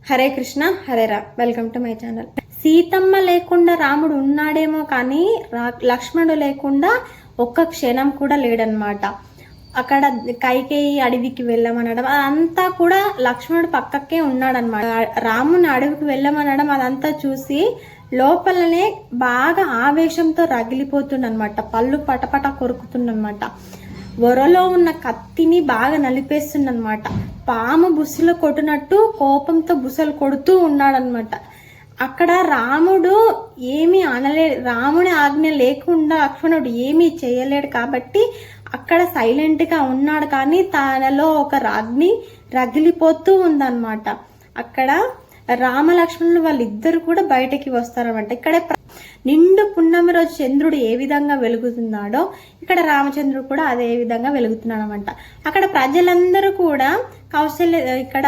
Hare Krishna Hare Ram. Welcome to my channel. Seethamma లేకుండా రాముడు ఉన్నాడేమో కానీ లక్ష్మణుడు లేకుండా ఒక్క క్షణం కూడా లేడనమాట. అక్కడ కైకేయి అడవికి వెళ్ళమనడం అదంతా కూడా లక్ష్మణుడు పక్కకే ఉన్నాడనమాట. రాముని అడవికి వెళ్ళమనడం అదంతా చూసి లోపలనే బాగా ఆవేశంతో రగిలిపోతుండనమాట. పళ్ళు పటపట కొరుకుతుండనమాట. వరలో ఉన్న కత్తిని బాగా నలిపేస్తుండనమాట. పాము బుస్సులు కొట్టినట్టు కోపంతో బుసలు కొడుతూ ఉన్నాడనమాట. అక్కడ రాముడు ఏమీ రాముని ఆజ్ఞ లేకుండా లక్ష్మణుడు ఏమీ చేయలేడు కాబట్టి అక్కడ సైలెంట్ గా ఉన్నాడు. కానీ తనలో ఒక అగ్ని రగిలిపోతూ ఉందన్నమాట. అక్కడ రామ లక్ష్మణులు వాళ్ళిద్దరు కూడా బయటకి వస్తారనమాట. ఇక్కడ నిండు పున్నమి రోజు చంద్రుడు ఏ విధంగా వెలుగుతున్నాడో ఇక్కడ రామచంద్రుడు కూడా అదే విధంగా వెలుగుతున్నాడు అనమాట. అక్కడ ప్రజలందరూ కూడా ఇక్కడ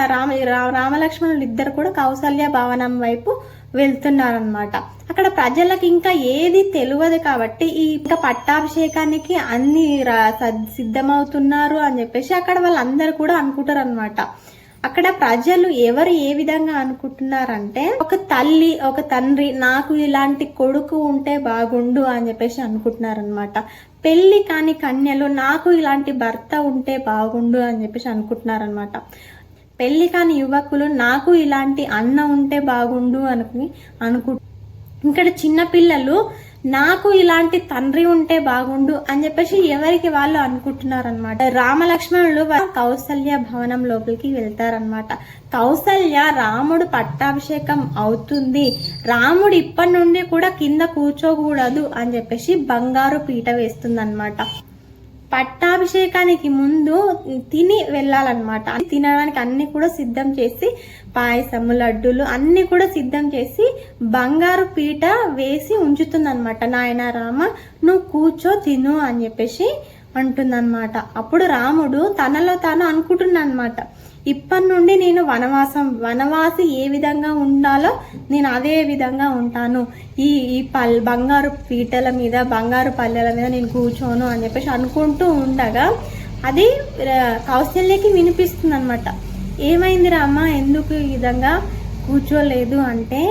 రామలక్ష్మణులు ఇద్దరు కూడా కౌసల్య భవనం వైపు వెళ్తున్నారనమాట. అక్కడ ప్రజలకు ఇంకా ఏది తెలియదు కాబట్టి ఇంకా పట్టాభిషేకానికి అన్ని సిద్ధమవుతున్నారు అని చెప్పేసి అక్కడ వాళ్ళందరూ కూడా అనుకుంటారు అనమాట. అక్కడ ప్రజలు ఎవరు ఏ విధంగా అనుకుంటున్నారంటే ఒక తల్లి ఒక తండ్రి నాకు ఇలాంటి కొడుకు ఉంటే బాగుండు అని చెప్పేసి అనుకుంటున్నారనమాట. పెళ్లి కాని కన్యలు నాకు ఇలాంటి భర్త ఉంటే బాగుండు అని చెప్పేసి అనుకుంటున్నారనమాట. పెళ్లి కాని యువకులు నాకు ఇలాంటి అన్న ఉంటే బాగుండు ఇక్కడ చిన్న పిల్లలు నాకు ఇలాంటి తండ్రి ఉంటే బాగుండు అని చెప్పేసి ఎవరికి వాళ్ళు అనుకుంటున్నారనమాట. రామలక్ష్మణులు కౌసల్య భవనం లోపలికి వెళ్తారనమాట. కౌసల్య రాముడు పట్టాభిషేకం అవుతుంది, రాముడు ఇప్పటి నుండి కూడా కింద కూర్చోకూడదు అని చెప్పేసి బంగారు పీట వేస్తుంది అనమాట. పట్టాభిషేకానికి ముందు తిని వెళ్ళాలన్నమాట. తినడానికి అన్ని కూడా సిద్ధం చేసి పాయసము లడ్డూలు అన్ని కూడా సిద్ధం చేసి బంగారు పీట వేసి ఉంచుతుందన్నమాట. నాయన రామ నువ్వు కూర్చో తిను అని చెప్పేసి అంటుందన్నమాట. అప్పుడు రాముడు తనలో తాను అనుకుంటున్నానమాట, ఇప్పటి నుండి నేను వనవాసి ఏ విధంగా ఉండాలో నేను అదే విధంగా ఉంటాను. ఈ బంగారు పీటల మీద బంగారు పల్లెల మీద నేను కూర్చోను అని చెప్పేసి అనుకుంటూ ఉండగా అది కౌశల్యకి వినిపిస్తుంది అనమాట. ఏమైంది రామ్మ, ఎందుకు ఈ విధంగా కూర్చోలేదు అంటే,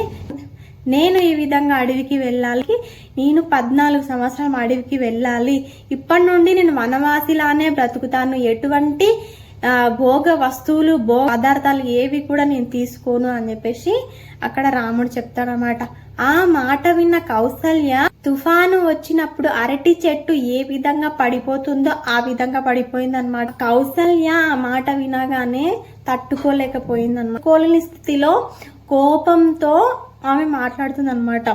నేను ఈ విధంగా అడవికి వెళ్ళాలి, నేను 14 సంవత్సరాలు అడవికి వెళ్ళాలి, ఇప్పటి నుండి నేను వనవాసిలానే బ్రతుకుతాను, ఎటువంటి భోగ వస్తువులు పదార్థాలు ఏవి కూడా నేను తీసుకోను అని చెప్పేసి అక్కడ రాముడు చెప్తాడనమాట. ఆ మాట విన్న కౌసల్య తుఫాను వచ్చినప్పుడు అరటి చెట్టు ఏ విధంగా పడిపోతుందో ఆ విధంగా పడిపోయిందనమాట. కౌసల్య ఆ మాట వినగానే తట్టుకోలేకపోయిందనమాట. కోలేని స్థితిలో కోపంతో ఆమె మాట్లాడుతుంది అనమాట.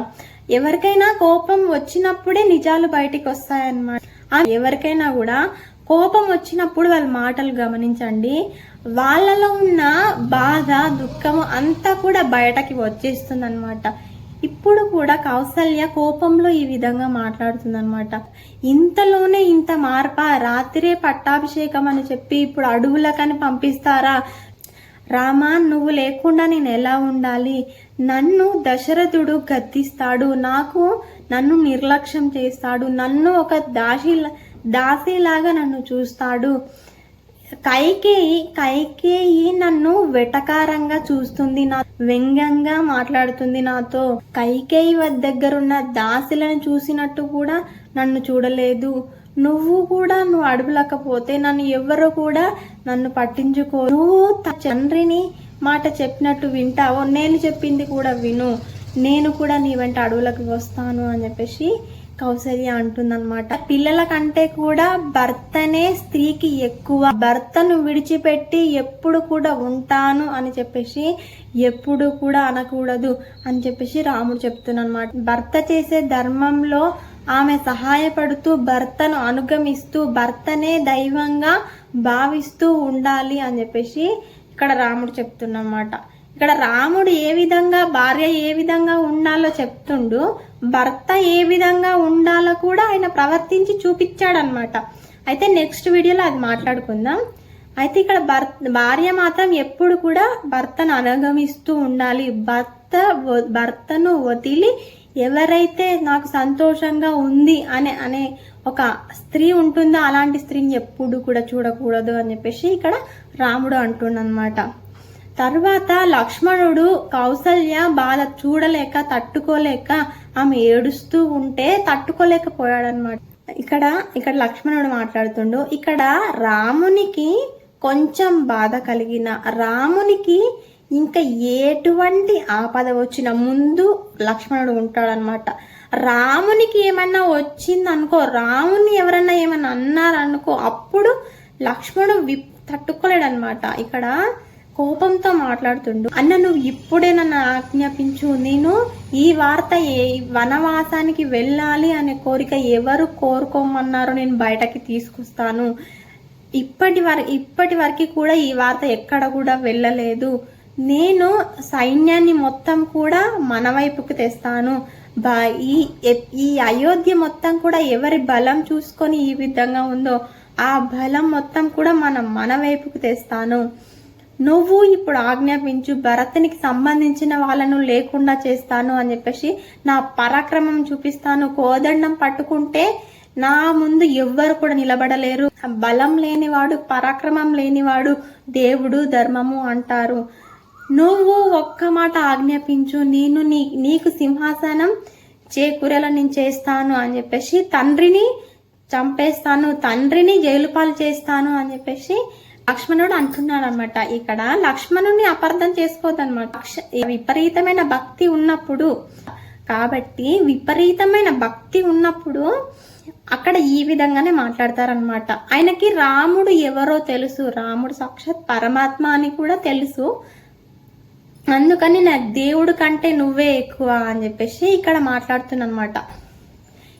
ఎవరికైనా కోపం వచ్చినప్పుడే నిజాలు బయటికి వస్తాయన్నమాట. ఎవరికైనా కూడా కోపం వచ్చినప్పుడు వాళ్ళ మాటలు గమనించండి, వాళ్ళలో ఉన్న బాధ దుఃఖము అంతా కూడా బయటకి వచ్చేస్తుంది అనమాట. ఇప్పుడు కూడా కౌసల్య కోపంలో ఈ విధంగా మాట్లాడుతుంది అనమాట. ఇంతలోనే ఇంత మార్పా, రాత్రే పట్టాభిషేకం అని చెప్పి ఇప్పుడు అడవులకని పంపిస్తారా? రామా నువ్వు లేకుండా నేను ఎలా ఉండాలి? నన్ను దశరథుడు గద్దిస్తాడు, నన్ను నిర్లక్ష్యం చేస్తాడు, నన్ను ఒక దాసిలాగా నన్ను చూస్తాడు. కైకేయి నన్ను వెటకారంగా చూస్తుంది, నా వ్యంగ్యంగా మాట్లాడుతుంది నాతో. కైకేయి దగ్గరున్న దాసులను చూసినట్టు కూడా నన్ను చూడలేదు. నువ్వు అడవులకపోతే నన్ను ఎవరు కూడా నన్ను పట్టించుకో. నువ్వు తండ్రిని మాట చెప్పినట్టు వింటావో, నేను చెప్పింది కూడా విను, నేను కూడా నీ వెంట అడవులకు వస్తాను అని చెప్పేసి కౌసల్య అంటుందన్నమాట. పిల్లల కంటే కూడా భర్తనే స్త్రీకి ఎక్కువ. భర్తను విడిచిపెట్టి ఎప్పుడు కూడా ఉంటాను అని చెప్పేసి ఎప్పుడు కూడా అనకూడదు అని చెప్పేసి రాముడు చెప్తున్నమాట. భర్త చేసే ధర్మంలో ఆమె సహాయపడుతూ భర్తను అనుగమిస్తూ భర్తనే దైవంగా భావిస్తూ ఉండాలి అని చెప్పేసి ఇక్కడ రాముడు చెప్తున్నమాట. ఇక్కడ రాముడు ఏ విధంగా భార్య ఏ విధంగా ఉండాలో చెప్తుండు, భర్త ఏ విధంగా ఉండాలో కూడా ఆయన ప్రవర్తించి చూపించాడనమాట. అయితే నెక్స్ట్ వీడియోలో అది మాట్లాడుకుందాం. అయితే ఇక్కడ భార్య మాత్రం ఎప్పుడు కూడా భర్తను అనుగమిస్తూ ఉండాలి. భర్తను వదిలి ఎవరైతే నాకు సంతోషంగా ఉంది అనే ఒక స్త్రీ ఉంటుందో అలాంటి స్త్రీని ఎప్పుడు కూడా చూడకూడదు అని చెప్పేసి ఇక్కడ రాముడు అంటుండనమాట. తర్వాత లక్ష్మణుడు కౌసల్య బాధ చూడలేక తట్టుకోలేక ఆమె ఏడుస్తూ ఉంటే తట్టుకోలేకపోయాడనమాట. ఇక్కడ లక్ష్మణుడు మాట్లాడుతుండు. ఇక్కడ రామునికి కొంచెం బాధ కలిగిన, రామునికి ఇంకా ఎటువంటి ఆపద వచ్చిన ముందు లక్ష్మణుడు ఉంటాడనమాట. రామునికి ఏమన్నా వచ్చిందనుకో, రాముని ఎవరన్నా ఏమన్నా అన్నారనుకో, అప్పుడు లక్ష్మణుడు తట్టుకోలేడనమాట. ఇక్కడ కోపంతో మాట్లాడుతుండు. అన్న నువ్వు ఇప్పుడే నన్ను ఆజ్ఞాపించు, నేను ఈ వార్త వనవాసానికి వెళ్ళాలి అనే కోరిక ఎవరు కోరుకోమన్నారో నేను బయటకి తీసుకొస్తాను. ఇప్పటి వరకు కూడా ఈ వార్త ఎక్కడ కూడా వెళ్ళలేదు. నేను సైన్యాన్ని మొత్తం కూడా మన వైపుకి తెస్తాను. ఈ అయోధ్య మొత్తం కూడా ఎవరి బలం చూసుకొని ఈ విధంగా ఉందో ఆ బలం మొత్తం కూడా మన వైపుకి తెస్తాను. నువ్వు ఇప్పుడు ఆజ్ఞాపించు, భరతునికి సంబంధించిన వాళ్ళను లేకుండా చేస్తాను అని చెప్పేసి నా పరాక్రమం చూపిస్తాను. కోదండం పట్టుకుంటే నా ముందు ఎవ్వరు కూడా నిలబడలేరు. బలం లేనివాడు, పరాక్రమం లేనివాడు దేవుడు ధర్మము అంటారు. నువ్వు ఒక్క మాట ఆజ్ఞాపించు, నేను నీకు సింహాసనం చేకూరేలా నేను చేస్తాను అని చెప్పేసి, తండ్రిని చంపేస్తాను, తండ్రిని జైలు పాలు చేస్తాను అని చెప్పేసి లక్ష్మణుడు అంటున్నాడు అనమాట. ఇక్కడ లక్ష్మణుడిని అపార్థం చేసుకోవద్దనమాట. విపరీతమైన భక్తి ఉన్నప్పుడు, కాబట్టి విపరీతమైన భక్తి ఉన్నప్పుడు అక్కడ ఈ విధంగానే మాట్లాడతారనమాట. ఆయనకి రాముడు ఎవరో తెలుసు, రాముడు సాక్షాత్ పరమాత్మ అని కూడా తెలుసు. అందుకని నాకు దేవుడు కంటే నువ్వే ఎక్కువ అని చెప్పేసి ఇక్కడ మాట్లాడుతున్నమాట.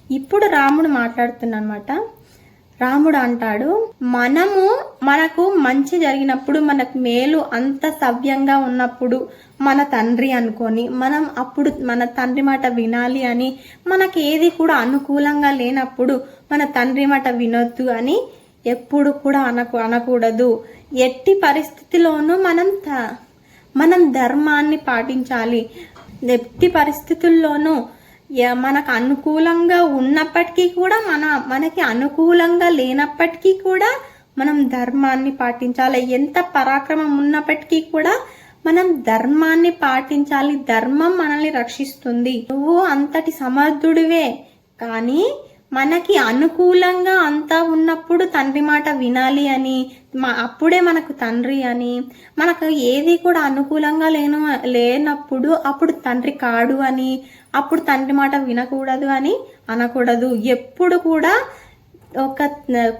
ఇప్పుడు రాముడు మాట్లాడుతున్నమాట. రాముడు అంటాడు, మనకు మంచి జరిగినప్పుడు, మనకు మేలు అంత సవ్యంగా ఉన్నప్పుడు మన తండ్రి అనుకొని మనం అప్పుడు మన తండ్రి మాట వినాలి అని, మనకి ఏది కూడా అనుకూలంగా లేనప్పుడు మన తండ్రి మాట వినొద్దు అని ఎప్పుడు కూడా అనకూడదు. ఎట్టి పరిస్థితిలోనూ మనం ధర్మాన్ని పాటించాలి. ఎట్టి పరిస్థితుల్లోనూ మనకు అనుకూలంగా ఉన్నప్పటికీ కూడా మనకి అనుకూలంగా లేనప్పటికీ కూడా మనం ధర్మాన్ని పాటించాలి. ఎంత పరాక్రమం ఉన్నప్పటికీ కూడా మనం ధర్మాన్ని పాటించాలి. ధర్మం మనల్ని రక్షిస్తుంది. నువ్వు అంతటి సమర్థుడివే, కానీ మనకి అనుకూలంగా అంతా ఉన్నప్పుడు తండ్రి మాట వినాలి అని, అప్పుడే మనకు తండ్రి అని, మనకు ఏది కూడా అనుకూలంగా లేనప్పుడు అప్పుడు తండ్రి కాడు అని, అప్పుడు తండ్రి మాట వినకూడదు అని అనకూడదు. ఎప్పుడు కూడా ఒక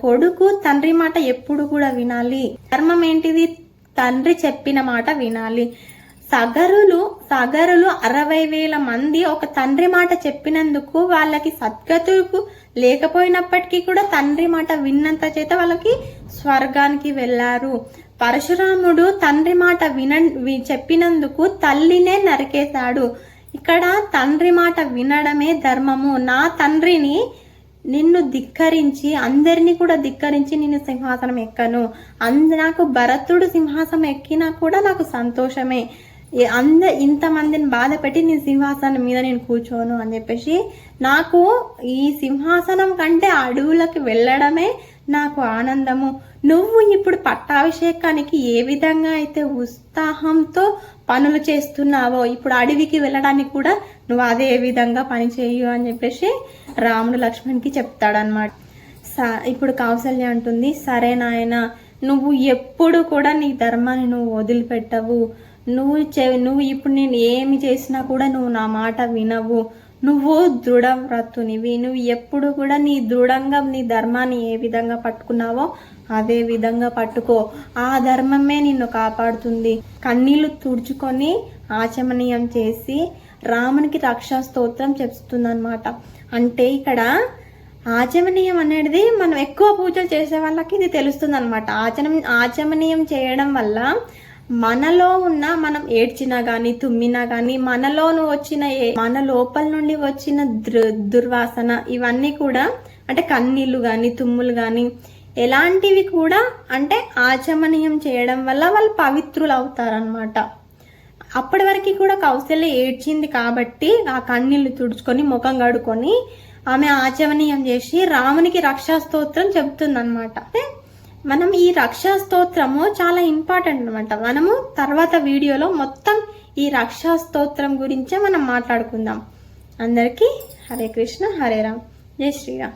కొడుకు తండ్రి మాట ఎప్పుడు కూడా వినాలి. ధర్మం ఏంటిది? తండ్రి చెప్పిన మాట వినాలి. సగరులు 60,000 మంది ఒక తండ్రి మాట చెప్పినందుకు వాళ్ళకి సద్గతులకు లేకపోయినప్పటికీ కూడా తండ్రి మాట విన్నంత చేత వాళ్ళకి స్వర్గానికి వెళ్ళారు. పరశురాముడు తండ్రి మాట చెప్పినందుకు తల్లినే నరికేశాడు. ఇక్కడ తండ్రి మాట వినడమే ధర్మము. నా తండ్రిని నిన్ను ధిక్కరించి, అందరినీ కూడా ధిక్కరించి నేను సింహాసనం ఎక్కను. నాకు భరతుడు సింహాసనం ఎక్కినా కూడా నాకు సంతోషమే. ఇంతమందిని బాధ పెట్టి నీ సింహాసనం మీద నేను కూర్చోను అని చెప్పేసి, నాకు ఈ సింహాసనం కంటే అడవులకు వెళ్ళడమే నాకు ఆనందము. నువ్వు ఇప్పుడు పట్టాభిషేకానికి ఏ విధంగా అయితే ఉత్సాహంతో పనులు చేస్తున్నావో, ఇప్పుడు అడవికి వెళ్ళడానికి కూడా నువ్వు అదే విధంగా పని చేయు అని చెప్పేసి రాముడు లక్ష్మణ్కి చెప్తాడనమాట. ఇప్పుడు కౌసల్య అంటుంది, సరే నాయన, నువ్వు ఎప్పుడు కూడా నీ ధర్మాన్ని నువ్వు వదిలిపెట్టవు. నువ్వు ఇప్పుడు నేను ఏమి చేసినా కూడా నువ్వు నా మాట వినవు. నువ్వు దృఢవ్రతునివి. నువ్వు ఎప్పుడు కూడా దృఢంగా నీ ధర్మాన్ని ఏ విధంగా పట్టుకున్నావో అదే విధంగా పట్టుకో. ఆ ధర్మమే నిన్ను కాపాడుతుంది. కన్నీళ్లు తుడుచుకొని ఆచమనీయం చేసి రామునికి రక్షా స్తోత్రం చెప్తుందన్నమాట. అంటే ఇక్కడ ఆచమనీయం అనేది మనం ఎక్కువ పూజలు చేసే వాళ్ళకి ఇది తెలుస్తుంది అనమాట. ఆచమనీయం చేయడం వల్ల మనలో ఉన్న, మనం ఏడ్చినా గాని తుమ్మినా గాని మన లోపల నుండి వచ్చిన దుర్వాసన ఇవన్నీ కూడా, అంటే కన్నీళ్లు గాని తుమ్ములు గాని ఎలాంటివి కూడా, అంటే ఆచమనీయం చేయడం వల్ల వాళ్ళు పవిత్రులు అవుతారనమాట. అప్పటి వరకు కూడా కౌసల్య ఏడ్చింది కాబట్టి ఆ కన్నీళ్లు తుడుచుకొని ముఖం కడుకొని ఆమె ఆచమనీయం చేసి రామునికి రక్షా స్తోత్రం చెబుతుందన్నమాట. మనం ఈ రక్షా స్తోత్రము చాలా ఇంపార్టెంట్ అనమాట. మనము తర్వాత వీడియోలో మొత్తం ఈ రక్షా స్తోత్రం గురించే మనం మాట్లాడుకుందాం. అందరికీ హరే కృష్ణ, హరే రామ్, జై శ్రీరామ్.